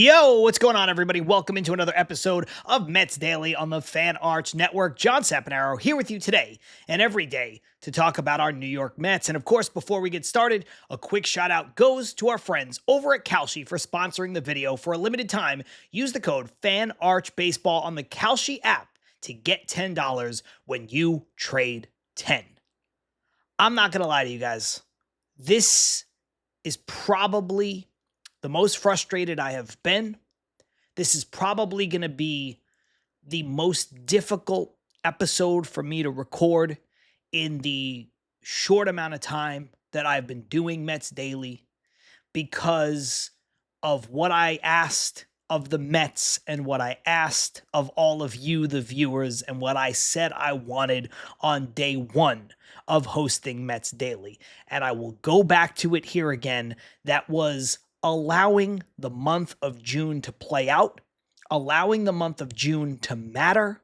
Yo, what's going on, everybody? Welcome into another episode of Mets Daily on the Fan Arts Network. John Saponaro here with you today and every day to talk about our New York Mets. And of course, before we get started, a quick shout out goes to our friends over at Kalshi for sponsoring the video. For a limited time, use the code FANARCHBASEBALL on the Kalshi app to get $10 when you trade 10. I'm not going to lie to you guys. This is probably the most frustrated I have been. This is probably going to be the most difficult episode for me to record in the short amount of time that I've been doing Mets Daily because of what I asked of the Mets and what I asked of all of you, the viewers, and what I said I wanted on day one of hosting Mets Daily. And I will go back to it here again. That was allowing the month of June to play out, allowing the month of June to matter,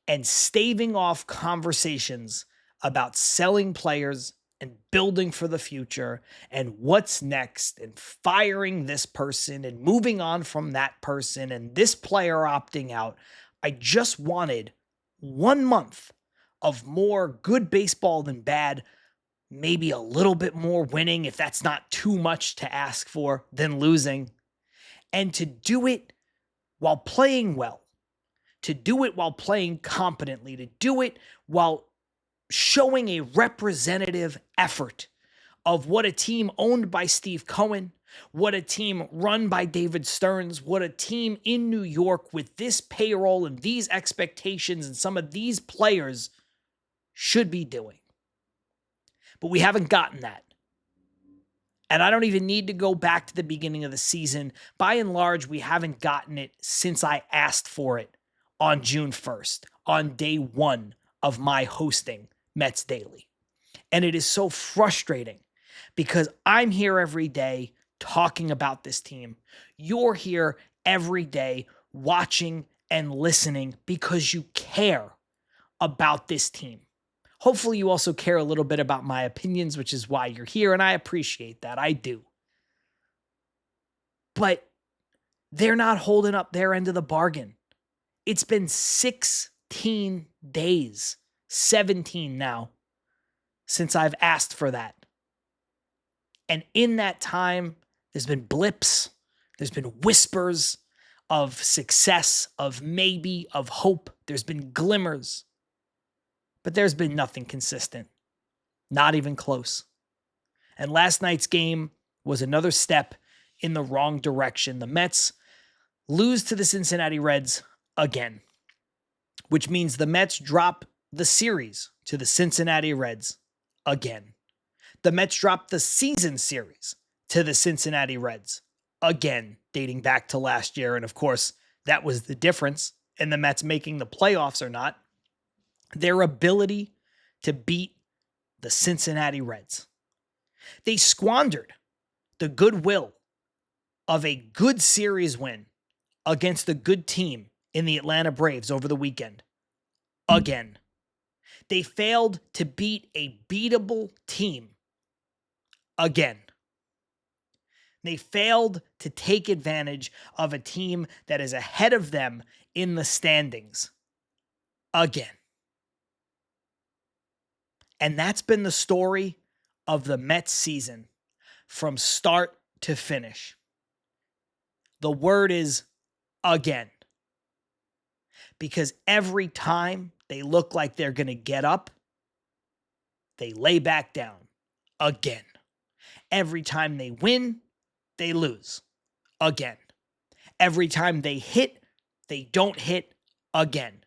and staving off conversations about selling players and building for the future and what's next and firing this person and moving on from that person and this player opting out. I just wanted 1 month of more good baseball than bad, maybe a little bit more winning, if that's not too much to ask for, than losing. And to do it while playing well, to do it while playing competently, to do it while showing a representative effort of what a team owned by Steve Cohen, what a team run by David Stearns, what a team in New York with this payroll and these expectations and some of these players should be doing. But we haven't gotten that. And I don't even need to go back to the beginning of the season. By and large, we haven't gotten it since I asked for it on June 1st, on day one of my hosting Mets Daily. And it is so frustrating because I'm here every day talking about this team. You're here every day watching and listening because you care about this team. Hopefully you also care a little bit about my opinions, which is why you're here, and I appreciate that. I do. But they're not holding up their end of the bargain. It's been 16 days, 17 now, since I've asked for that. And in that time, there's been blips, there's been whispers of success, of maybe, of hope. There's been glimmers. But there's been nothing consistent, not even close. And last night's game was another step in the wrong direction. The Mets lose to the Cincinnati Reds again, which means the Mets drop the series to the Cincinnati Reds again. The Mets drop the season series to the Cincinnati Reds again, dating back to last year. And of course, that was the difference in the Mets making the playoffs or not. Their ability to beat the Cincinnati Reds. They squandered the goodwill of a good series win against a good team in the Atlanta Braves over the weekend. Again. They failed to beat a beatable team. Again. They failed to take advantage of a team that is ahead of them in the standings. Again. And that's been the story of the Mets season from start to finish. The word is again. Because every time they look like they're going to get up, they lay back down again. Every time they win, they lose again. Every time they hit, they don't hit again.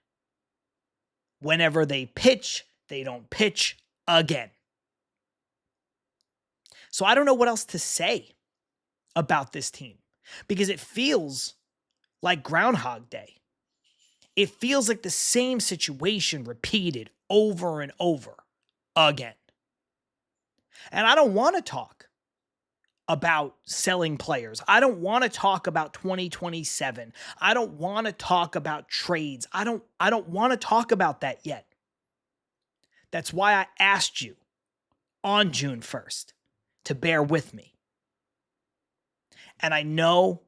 Whenever they pitch, they don't pitch again. So I don't know what else to say about this team because it feels like Groundhog Day. It feels like the same situation repeated over and over again. And I don't want to talk about selling players. I don't want to talk about 2027. I don't want to talk about trades. I don't want to talk about that yet. That's why I asked you on June 1st to bear with me. And I know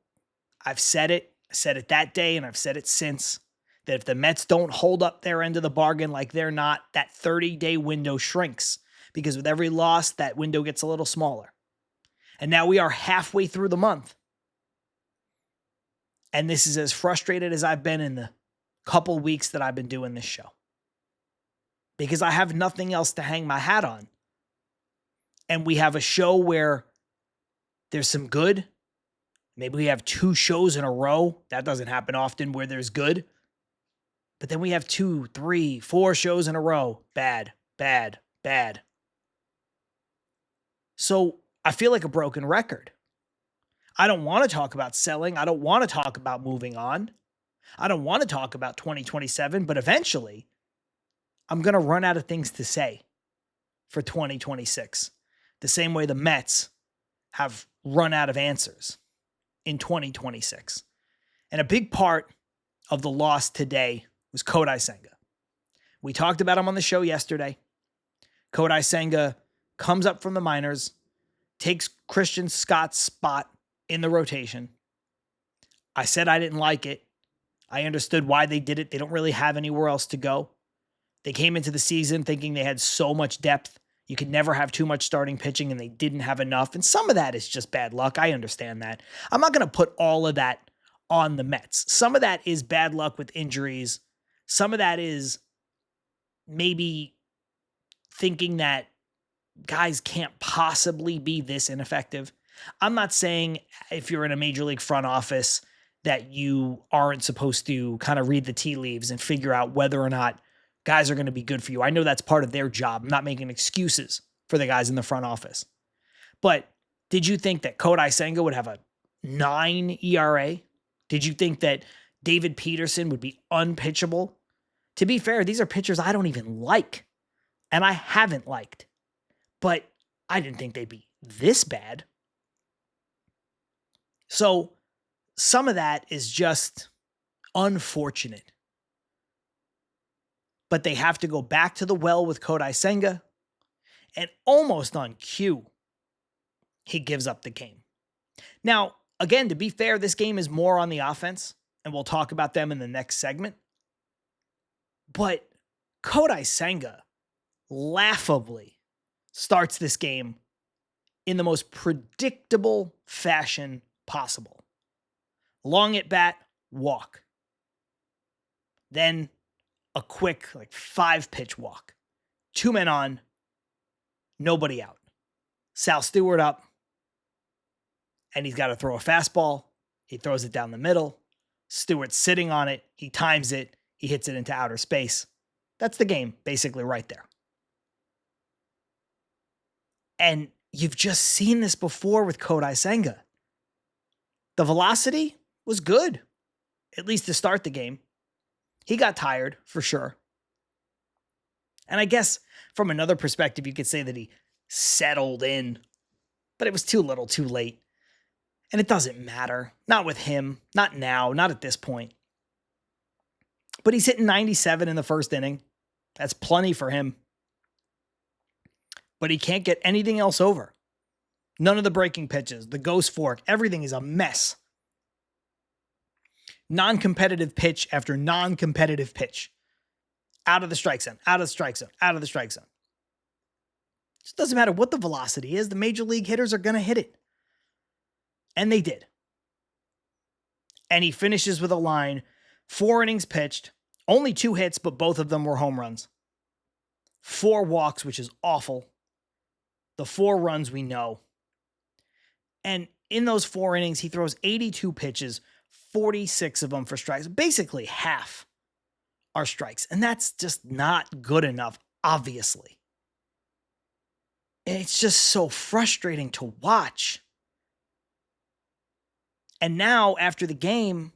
I've said it. I said it that day, and I've said it since, that if the Mets don't hold up their end of the bargain like they're not, that 30-day window shrinks, because with every loss, that window gets a little smaller. And now we are halfway through the month. And this is as frustrated as I've been in the couple weeks that I've been doing this show, because I have nothing else to hang my hat on. And we have a show where there's some good. Maybe we have 2 shows in a row. That doesn't happen often, where there's good. But then we have 2, 3, 4 shows in a row. Bad, bad, bad. So I feel like a broken record. I don't want to talk about selling. I don't want to talk about moving on. I don't want to talk about 2027, but eventually I'm going to run out of things to say for 2026. The same way the Mets have run out of answers in 2026. And a big part of the loss today was Kodai Senga. We talked about him on the show yesterday. Kodai Senga comes up from the minors, takes Christian Scott's spot in the rotation. I said I didn't like it. I understood why they did it. They don't really have anywhere else to go. They came into the season thinking they had so much depth. You could never have too much starting pitching, and they didn't have enough. And some of that is just bad luck. I understand that. I'm not going to put all of that on the Mets. Some of that is bad luck with injuries. Some of that is maybe thinking that guys can't possibly be this ineffective. I'm not saying if you're in a major league front office that you aren't supposed to kind of read the tea leaves and figure out whether or not guys are going to be good for you. I know that's part of their job. I'm not making excuses for the guys in the front office. But did you think that Kodai Senga would have a 9 ERA? Did you think that David Peterson would be unpitchable? To be fair, these are pitchers I don't even like, and I haven't liked. But I didn't think they'd be this bad. So some of that is just unfortunate. But they have to go back to the well with Kodai Senga, and almost on cue, he gives up the game. Now, again, to be fair, this game is more on the offense, and we'll talk about them in the next segment. But Kodai Senga laughably starts this game in the most predictable fashion possible. Long at bat, walk. Then a quick 5-pitch walk. 2 men on, nobody out. Sal Stewart up, and he's got to throw a fastball. He throws it down the middle. Stewart's sitting on it. He times it. He hits it into outer space. That's the game, basically, right there. And you've just seen this before with Kodai Senga. The velocity was good, at least to start the game. He got tired, for sure. And I guess from another perspective, you could say that he settled in, but it was too little, too late. And it doesn't matter. Not with him. Not now. Not at this point. But he's hitting 97 in the first inning. That's plenty for him. But he can't get anything else over. None of the breaking pitches, the ghost fork, everything is a mess. Non-competitive pitch after non-competitive pitch. Out of the strike zone, out of the strike zone, out of the strike zone. It just doesn't matter what the velocity is. The major league hitters are going to hit it. And they did. And he finishes with a line, 4 innings pitched, only 2 hits, but both of them were home runs. 4 walks, which is awful. The 4 runs we know. And in those 4 innings, he throws 82 pitches, 46 of them for strikes. Basically half are strikes. And that's just not good enough, obviously. It's just so frustrating to watch. And now, after the game,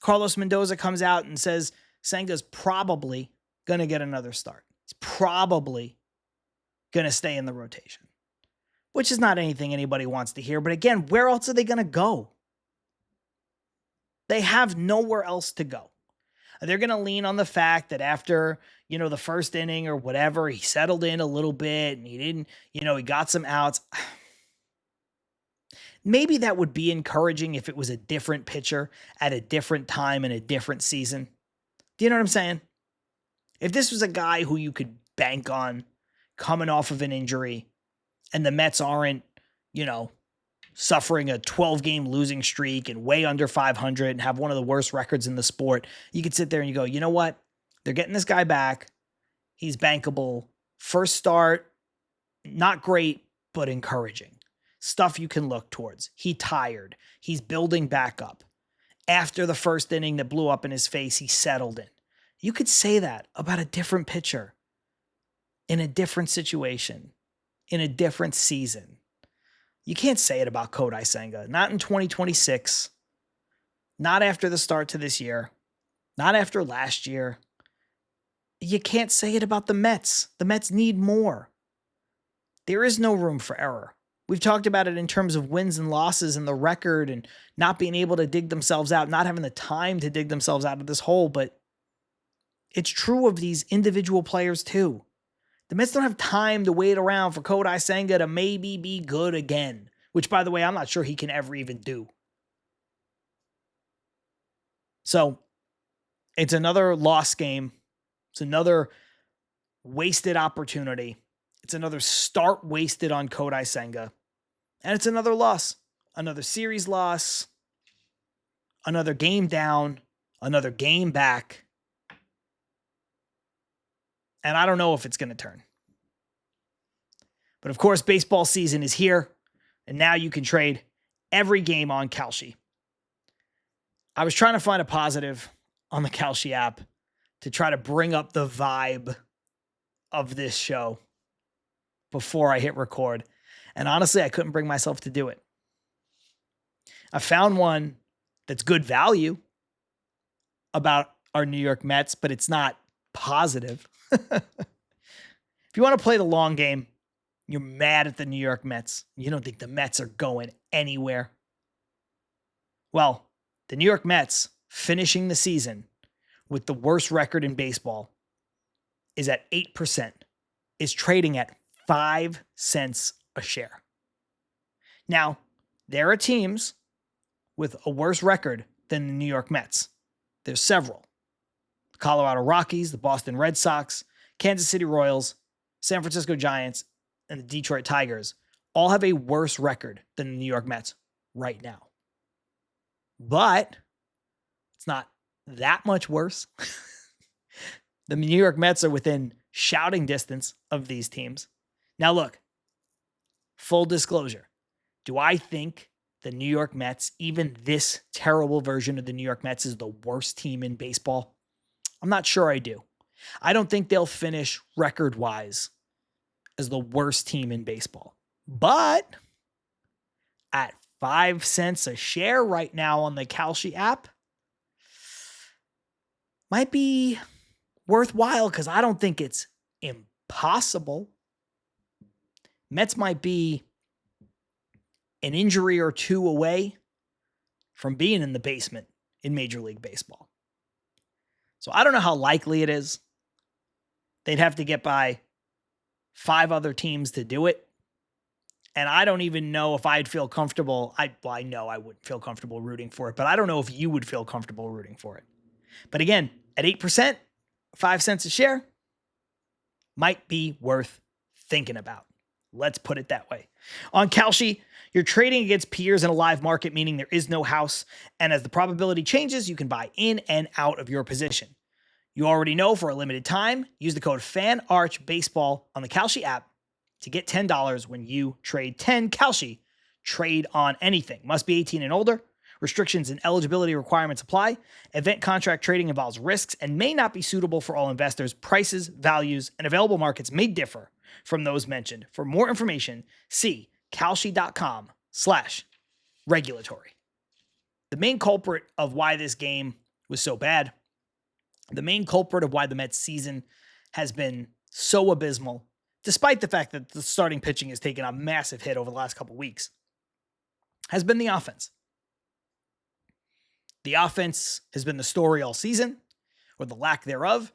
Carlos Mendoza comes out and says Senga's probably going to get another start. He's probably going to stay in the rotation, which is not anything anybody wants to hear. But again, where else are they going to go? They have nowhere else to go. They're going to lean on the fact that after, the first inning or whatever, he settled in a little bit and he didn't, he got some outs. Maybe that would be encouraging if it was a different pitcher at a different time in a different season. Do you know what I'm saying? If this was a guy who you could bank on coming off of an injury and the Mets aren't, you know, suffering a 12-game losing streak and way under 500 and have one of the worst records in the sport, you could sit there and you go, you know what? They're getting this guy back. He's bankable. First start, not great, but encouraging. Stuff you can look towards. He tired. He's building back up. After the first inning that blew up in his face, he settled in. You could say that about a different pitcher in a different situation, in a different season. You can't say it about Kodai Senga. Not in 2026. Not after the start to this year. Not after last year. You can't say it about the Mets. The Mets need more. There is no room for error. We've talked about it in terms of wins and losses and the record and not being able to dig themselves out, not having the time to dig themselves out of this hole, but it's true of these individual players too. The Mets don't have time to wait around for Kodai Senga to maybe be good again, which, by the way, I'm not sure he can ever even do. So it's another lost game. It's another wasted opportunity. It's another start wasted on Kodai Senga. And it's another loss. Another series loss. Another game down. Another game back. And I don't know if it's going to turn. But of course, baseball season is here. And now you can trade every game on Kalshi. I was trying to find a positive on the Kalshi app to try to bring up the vibe of this show before I hit record. And honestly, I couldn't bring myself to do it. I found one that's good value about our New York Mets, but it's not positive. If you want to play the long game, you're mad at the New York Mets. You don't think the Mets are going anywhere. Well, the New York Mets finishing the season with the worst record in baseball is at 8%, is trading at 5 cents a share. Now, there are teams with a worse record than the New York Mets. There's several. The Colorado Rockies, the Boston Red Sox, Kansas City Royals, San Francisco Giants, and the Detroit Tigers all have a worse record than the New York Mets right now. But it's not that much worse. The New York Mets are within shouting distance of these teams. Now look, full disclosure. Do I think the New York Mets, even this terrible version of the New York Mets, is the worst team in baseball? I'm not sure I do. I don't think they'll finish record-wise as the worst team in baseball. But at 5 cents a share right now on the Kalshi app, might be worthwhile because I don't think it's impossible. Mets might be an injury or two away from being in the basement in Major League Baseball. So I don't know how likely it is. They'd have to get by 5 other teams to do it. And I don't even know if I'd feel comfortable. I know I wouldn't feel comfortable rooting for it, but I don't know if you would feel comfortable rooting for it. But again, at 8%, 5 cents a share, might be worth thinking about. Let's put it that way. On Kalshi, you're trading against peers in a live market, meaning there is no house. And as the probability changes, you can buy in and out of your position. You already know, for a limited time, use the code FANARCHBASEBALL on the Kalshi app to get $10 when you trade 10 Kalshi. Trade on anything. Must be 18 and older. Restrictions and eligibility requirements apply. Event contract trading involves risks and may not be suitable for all investors. Prices, values, and available markets may differ from those mentioned. For more information, see kalshi.com/regulatory. The main culprit of why this game was so bad, the main culprit of why the Mets season has been so abysmal, despite the fact that the starting pitching has taken a massive hit over the last couple weeks, has been the offense. The offense has been the story all season, or the lack thereof.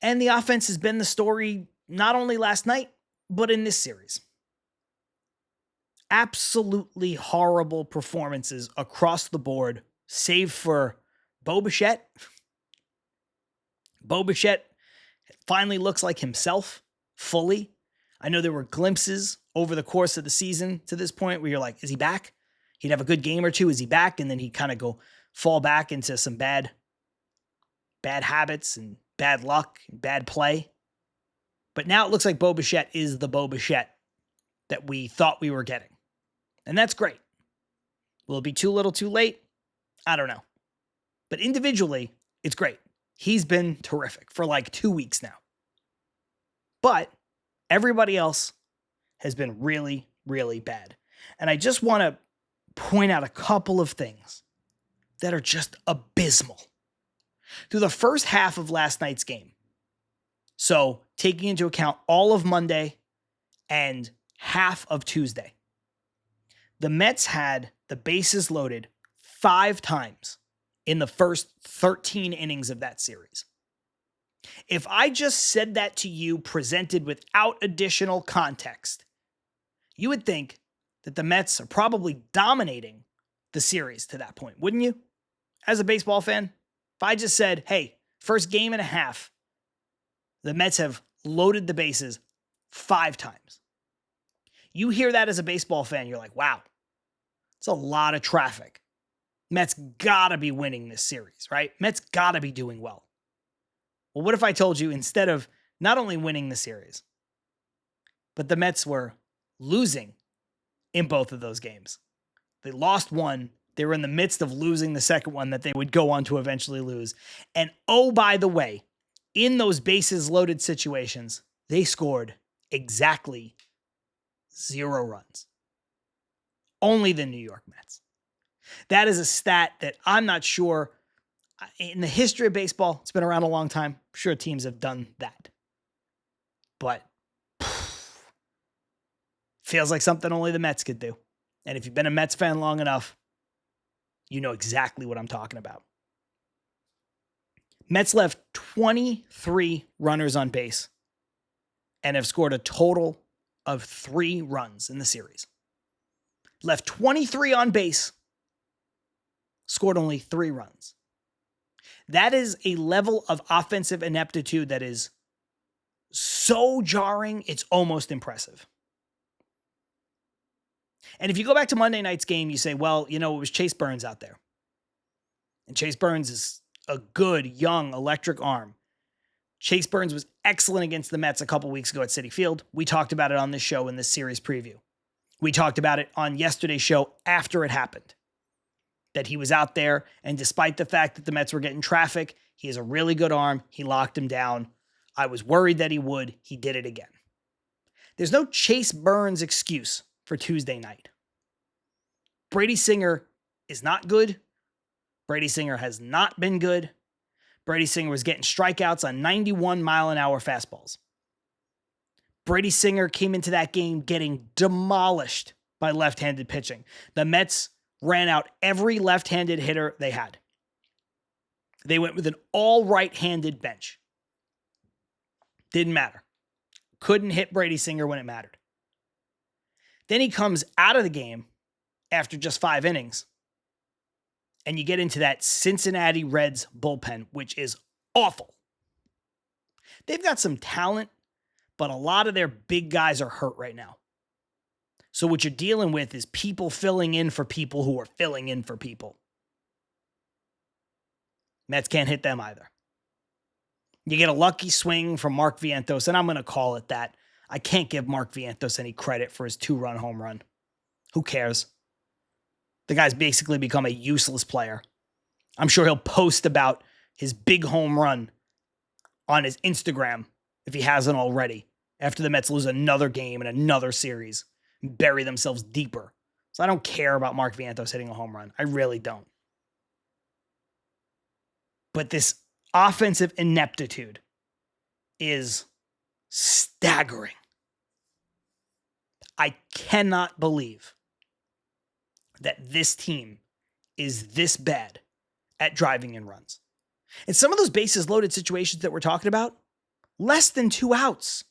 And the offense has been the story not only last night, but in this series. absolutely horrible performances across the board, save for Bo Bichette. Bo Bichette finally looks like himself fully. I know there were glimpses over the course of the season to this point where you're like, is he back? He'd have a good game or two. Is he back? And then he'd kind of fall back into some bad habits and bad luck and bad play. But now it looks like Bo Bichette is the Bo Bichette that we thought we were getting. And that's great. Will it be too little too late? I don't know. But individually, it's great. He's been terrific for like 2 weeks now. But everybody else has been really, really bad. And I just want to point out a couple of things that are just abysmal. Through the first half of last night's game, so taking into account all of Monday and half of Tuesday, the Mets had the bases loaded 5 times in the first 13 innings of that series. If I just said that to you presented without additional context, you would think that the Mets are probably dominating the series to that point, wouldn't you? As a baseball fan, if I just said, hey, first game and a half, the Mets have loaded the bases 5 times. You hear that as a baseball fan, you're like, wow, it's a lot of traffic. Mets gotta be winning this series, right? Mets gotta be doing well. Well, what if I told you instead of not only winning the series, but the Mets were losing in both of those games? They lost one. They were in the midst of losing the second one that they would go on to eventually lose. And oh, by the way, in those bases loaded situations, they scored exactly 0 runs. Only the New York Mets. That is a stat that I'm not sure in the history of baseball. It's been around a long time. I'm sure teams have done that. But feels like something only the Mets could do. And if you've been a Mets fan long enough, you know exactly what I'm talking about. Mets left 23 runners on base and have scored a total of 3 runs in the series. Left 23 on base, scored only 3 runs. That is a level of offensive ineptitude that is so jarring, it's almost impressive. And if you go back to Monday night's game, you say, well, it was Chase Burns out there. And Chase Burns is a good, young, electric arm. Chase Burns was excellent against the Mets a couple weeks ago at Citi Field. We talked about it on this show in this series preview. We talked about it on yesterday's show after it happened. That he was out there, and despite the fact that the Mets were getting traffic, he has a really good arm. He locked him down. I was worried that he would. He did it again. There's no Chase Burns excuse for Tuesday night. Brady Singer is not good. Brady Singer has not been good. Brady Singer was getting strikeouts on 91-mile-an-hour fastballs. Brady Singer came into that game getting demolished by left-handed pitching. The Mets ran out every left-handed hitter they had. They went with an all right-handed bench. Didn't matter. Couldn't hit Brady Singer when it mattered. Then he comes out of the game after just 5 innings. And you get into that Cincinnati Reds bullpen, which is awful. They've got some talent, but a lot of their big guys are hurt right now. So what you're dealing with is people filling in for people who are filling in for people. Mets can't hit them either. You get a lucky swing from Mark Vientos, and I'm going to call it that. I can't give Mark Vientos any credit for his 2-run home run. Who cares? The guy's basically become a useless player. I'm sure he'll post about his big home run on his Instagram, if he hasn't already, after the Mets lose another game in another series and bury themselves deeper. So I don't care about Mark Vientos hitting a home run. I really don't. But this offensive ineptitude is staggering. I cannot believe that this team is this bad at driving in runs. And some of those bases loaded situations that we're talking about, less than 2 outs.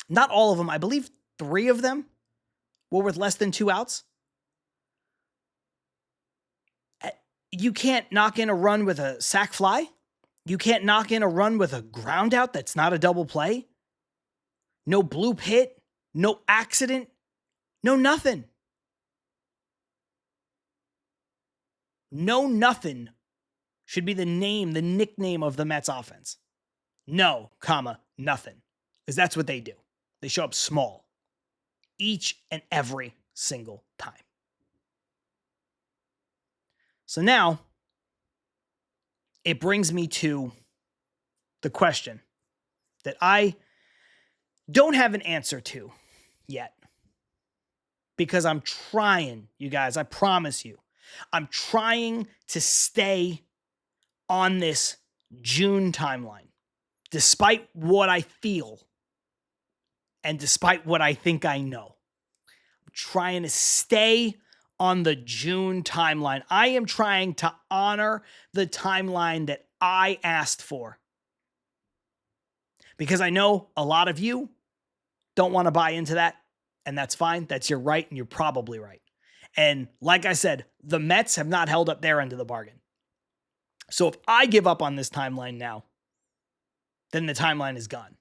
Not all of them. I believe 3 of them were with less than 2 outs? You can't knock in a run with a sac fly. You can't knock in a run with a ground out that's not a double play. No bloop hit, no accident, no nothing. No nothing should be the nickname of the Mets offense. No, comma, nothing. Because that's what they do. They show up small each and every single time. So now it brings me to the question that I don't have an answer to yet, because I'm trying, you guys, I promise you, I'm trying to stay on this June timeline, despite what I feel and despite what I think I know. I'm trying to stay on the June timeline. I am trying to honor the timeline that I asked for, because I know a lot of you don't want to buy into that, and that's fine. That's your right, and you're probably right. And like I said, the Mets have not held up their end of the bargain. So if I give up on this timeline now, then the timeline is gone.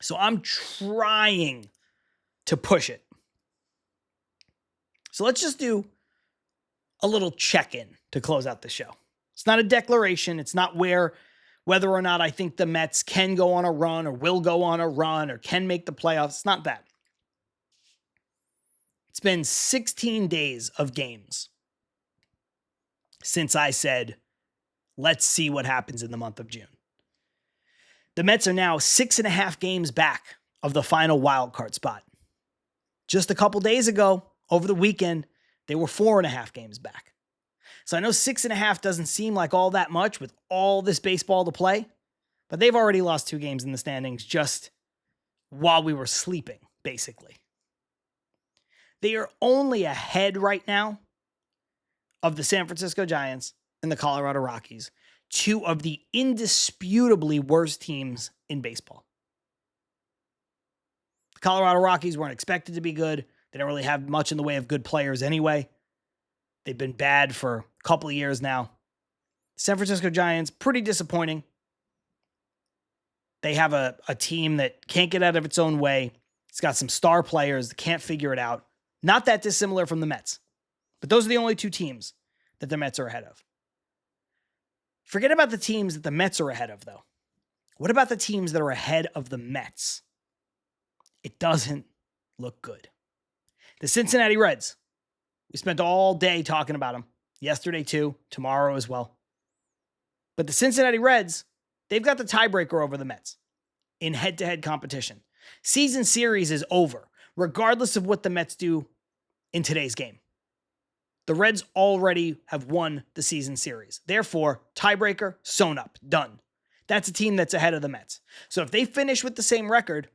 So I'm trying to push it. So let's just do a little check-in to close out the show. It's not a declaration. It's not whether or not I think the Mets can go on a run or will go on a run or can make the playoffs. It's not that. It's been 16 days of games since I said, let's see what happens in the month of June. The Mets are now 6.5 games back of the final wild card spot. Just a couple days ago, over the weekend, they were 4.5 games back. So I know 6.5 doesn't seem like all that much with all this baseball to play, but they've already lost 2 games in the standings just while we were sleeping, basically. They are only ahead right now of the San Francisco Giants and the Colorado Rockies, 2 of the indisputably worst teams in baseball. The Colorado Rockies weren't expected to be good. They don't really have much in the way of good players anyway. They've been bad for a couple of years now. San Francisco Giants, pretty disappointing. They have a team that can't get out of its own way. It's got some star players that can't figure it out. Not that dissimilar from the Mets. But those are the only 2 teams that the Mets are ahead of. Forget about the teams that the Mets are ahead of, though. What about the teams that are ahead of the Mets? It doesn't look good. The Cincinnati Reds. We spent all day talking about them. Yesterday, too. Tomorrow as well. But the Cincinnati Reds, they've got the tiebreaker over the Mets in head-to-head competition. Season series is over, regardless of what the Mets do in today's game. The Reds already have won the season series. Therefore, tiebreaker, sewn up, done. That's a team that's ahead of the Mets. So if they finish with the same record,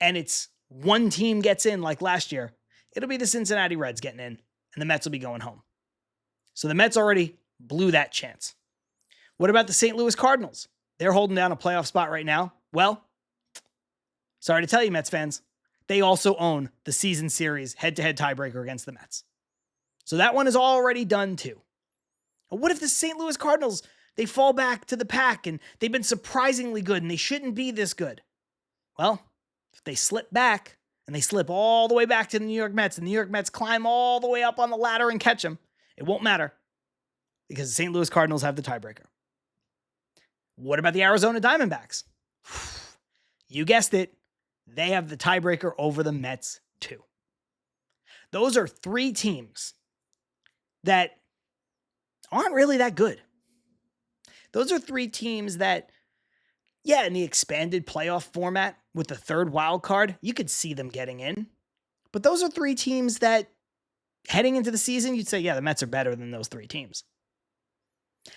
and it's one team gets in like last year, it'll be the Cincinnati Reds getting in, and the Mets will be going home. So the Mets already blew that chance. What about the St. Louis Cardinals? They're holding down a playoff spot right now. Well, sorry to tell you, Mets fans, they also own the season series head-to-head tiebreaker against the Mets. So that one is already done too. But what if the St. Louis Cardinals, they fall back to the pack and they've been surprisingly good and they shouldn't be this good? Well, if they slip back and they slip all the way back to the New York Mets and the New York Mets climb all the way up on the ladder and catch them, it won't matter because the St. Louis Cardinals have the tiebreaker. What about the Arizona Diamondbacks? You guessed it. They have the tiebreaker over the Mets too. Those are 3 teams that aren't really that good. Those are 3 teams that, in the expanded playoff format with the 3rd wild card, you could see them getting in. But those are 3 teams that, heading into the season, you'd say, the Mets are better than those 3 teams.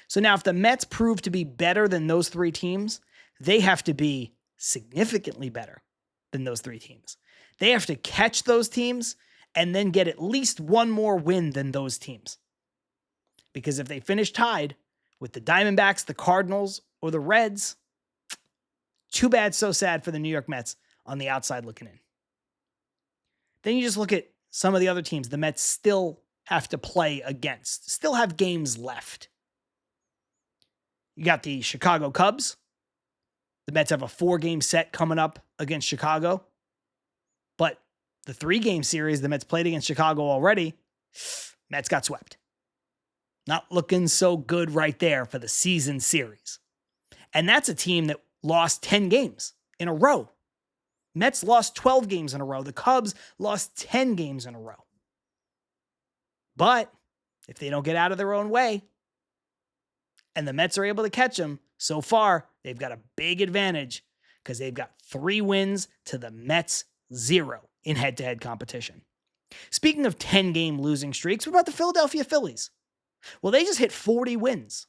So now if the Mets prove to be better than those 3 teams, they have to be significantly better than those 3 teams. They have to catch those teams and then get at least one more win than those teams. Because if they finish tied with the Diamondbacks, the Cardinals, or the Reds, too bad, so sad for the New York Mets on the outside looking in. Then you just look at some of the other teams the Mets still have to play against, still have games left. You got the Chicago Cubs. The Mets have a 4-game set coming up against Chicago. But the 3-game series the Mets played against Chicago already, Mets got swept. Not looking so good right there for the season series. And that's a team that lost 10 games in a row. Mets lost 12 games in a row. The Cubs lost 10 games in a row. But if they don't get out of their own way and the Mets are able to catch them, so far they've got a big advantage because they've got 3 wins to the Mets 0 in head-to-head competition. Speaking of 10-game losing streaks, what about the Philadelphia Phillies? Well, they just hit 40 wins.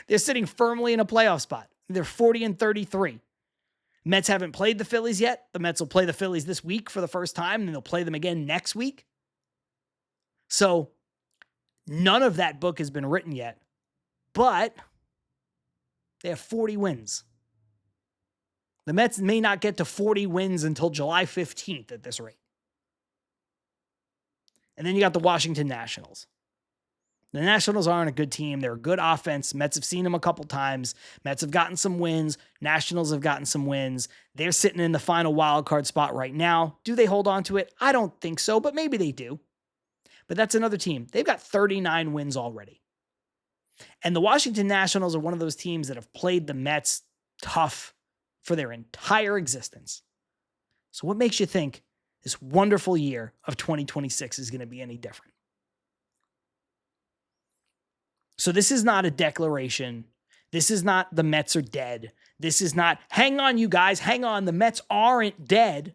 They're sitting firmly in a playoff spot. They're 40-33. Mets haven't played the Phillies yet. The Mets will play the Phillies this week for the first time, and then they'll play them again next week. So none of that book has been written yet, but they have 40 wins. The Mets may not get to 40 wins until July 15th at this rate. And then you got the Washington Nationals. The Nationals aren't a good team. They're a good offense. Mets have seen them a couple times. Mets have gotten some wins. Nationals have gotten some wins. They're sitting in the final wild card spot right now. Do they hold on to it? I don't think so, but maybe they do. But that's another team. They've got 39 wins already. And the Washington Nationals are one of those teams that have played the Mets tough for their entire existence. So what makes you think this wonderful year of 2026 is going to be any different? So this is not a declaration. This is not the Mets are dead. This is not, hang on, you guys, hang on, the Mets aren't dead.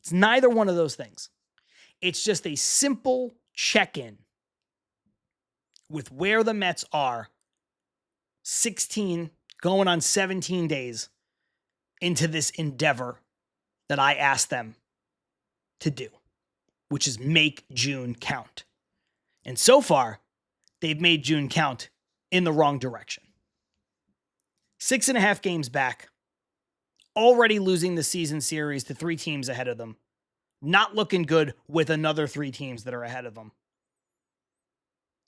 It's neither one of those things. It's just a simple check-in with where the Mets are 16, going on 17 days into this endeavor that I asked them to do, which is make June count. And so far, they've made June count in the wrong direction. 6.5 games back, already losing the season series to 3 teams ahead of them. Not looking good with another 3 teams that are ahead of them.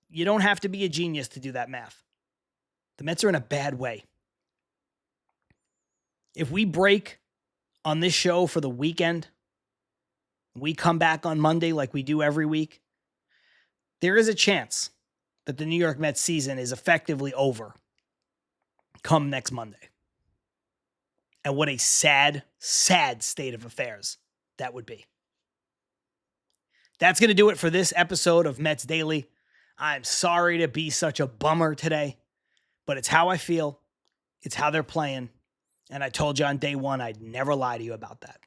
You don't have to be a genius to do that math. The Mets are in a bad way. If we break on this show for the weekend, we come back on Monday like we do every week, there is a chance that the New York Mets season is effectively over come next Monday. And what a sad, sad state of affairs that would be. That's going to do it for this episode of Mets Daily. I'm sorry to be such a bummer today, but it's how I feel. It's how they're playing. And I told you on day one, I'd never lie to you about that.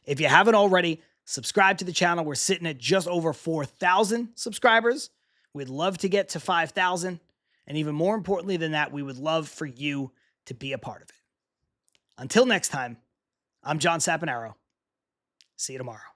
If you haven't already, subscribe to the channel. We're sitting at just over 4,000 subscribers. We'd love to get to 5,000. And even more importantly than that, we would love for you to be a part of it. Until next time, I'm John Saponaro. See you tomorrow.